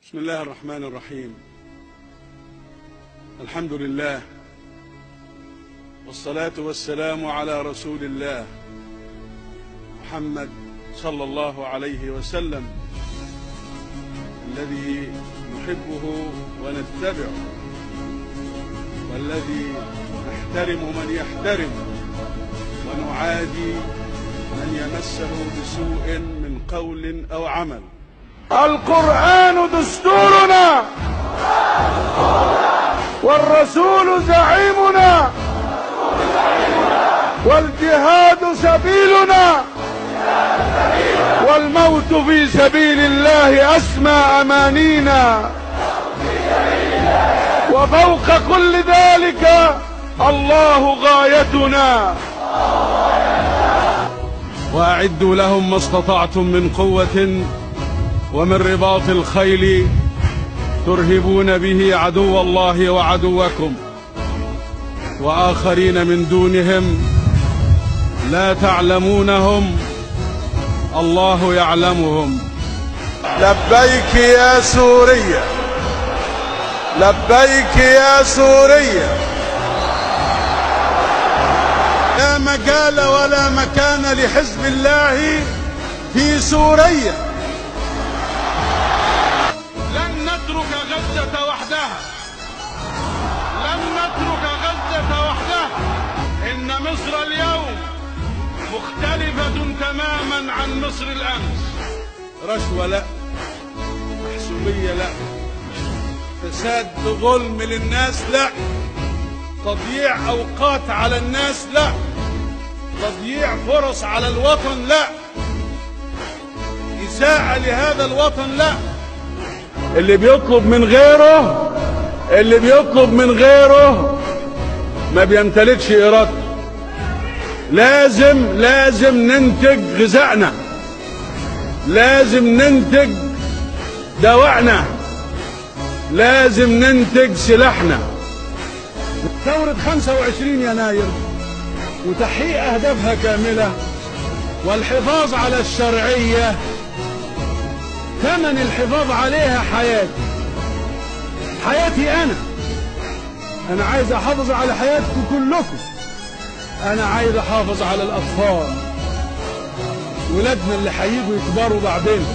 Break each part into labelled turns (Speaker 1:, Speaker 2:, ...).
Speaker 1: بسم الله الرحمن الرحيم. الحمد لله والصلاة والسلام على رسول الله محمد صلى الله عليه وسلم الذي نحبه ونتبعه، والذي نحترم من يحترم ونعادي من يمسه بسوء من قول أو عمل.
Speaker 2: القرآن دستورنا والرسول زعيمنا والجهاد سبيلنا والموت في سبيل الله أسمى أمانينا، وفوق كل ذلك الله غايتنا.
Speaker 1: وأعدوا لهم ما استطعتم من قوة ومن رباط الخيل ترهبون به عدو الله وعدوكم وآخرين من دونهم لا تعلمونهم الله يعلمهم.
Speaker 2: لبيك يا سوريا، لبيك يا سوريا. لا مجال ولا مكان لحزب الله في سوريا.
Speaker 1: لن نترك غزة وحدها، لن نترك غزة وحدها. إن مصر اليوم مختلفة تماما عن مصر الأمس. رشوة لا، محسوبية لا، فساد ظلم للناس لا، تضييع أوقات على الناس لا، تضييع فرص على الوطن لا، إساءة لهذا الوطن لا. اللي بيطلب من غيره ما بيمتلكش إرادته. لازم ننتج غذائنا، لازم ننتج دواءنا، لازم ننتج سلاحنا. ثورة 25 يناير وتحقيق أهدافها كاملة والحفاظ على الشرعية، ثمن الحفاظ عليها حياتي أنا عايز أحافظ على حياتكم كلكم. أنا عايز أحافظ على الأطفال، ولادنا اللي هيجوا يكبروا بعدين.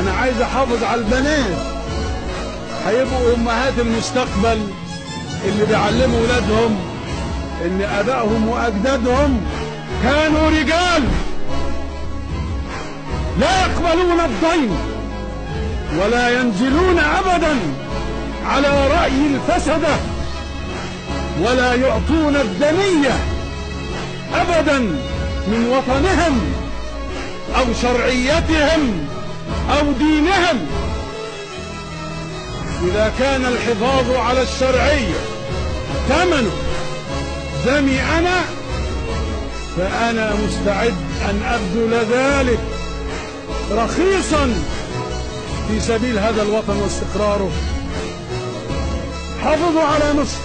Speaker 1: أنا عايز أحافظ على البنات، هيبقوا أمهات المستقبل اللي بيعلموا ولادهم إن آبائهم وأجدادهم كانوا رجال لا يقبلون الضيم ولا ينزلون أبدا على رأي الفسدة، ولا يعطون الدنية أبدا من وطنهم أو شرعيتهم أو دينهم. إذا كان الحفاظ على الشرعية ثمنه دمي فأنا مستعد أن أبذل ذلك رخيصا في سبيل هذا الوطن واستقراره. حافظوا على مصر،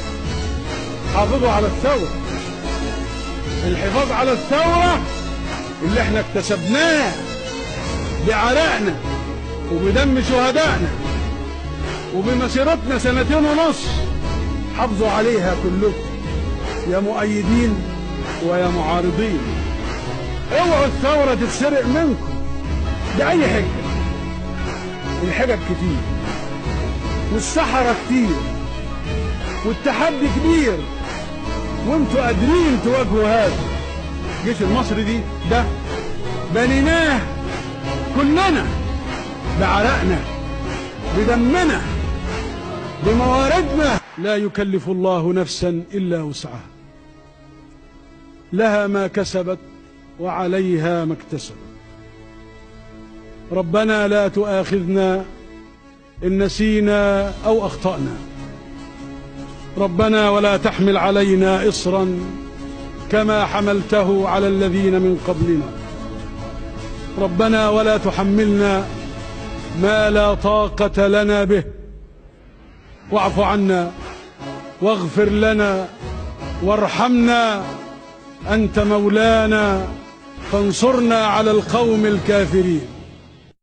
Speaker 1: حافظوا على الثورة. الحفاظ على الثورة اللي احنا اكتسبناه بعرقنا وبدم شهدائنا وبمسيرتنا 2.5 سنة. حافظوا عليها كلكم يا مؤيدين ويا معارضين. اوعوا الثورة تتسرق منكم بأي حجة. الحجج كتير والسحرة كتير والتحدي كبير، وانتوا قادرين تواجهوا هذا. الجيش المصري ده بنيناه كلنا بعرقنا بدمنا بمواردنا. لا يكلف الله نفسا إلا وسعها، لها ما كسبت وعليها ما اكتسبت. ربنا لا تؤاخذنا إن نسينا أو أخطأنا. ربنا ولا تحمل علينا إصرا كما حملته على الذين من قبلنا. ربنا ولا تحملنا ما لا طاقة لنا به، واعف عنا واغفر لنا وارحمنا، أنت مولانا فانصرنا على القوم الكافرين.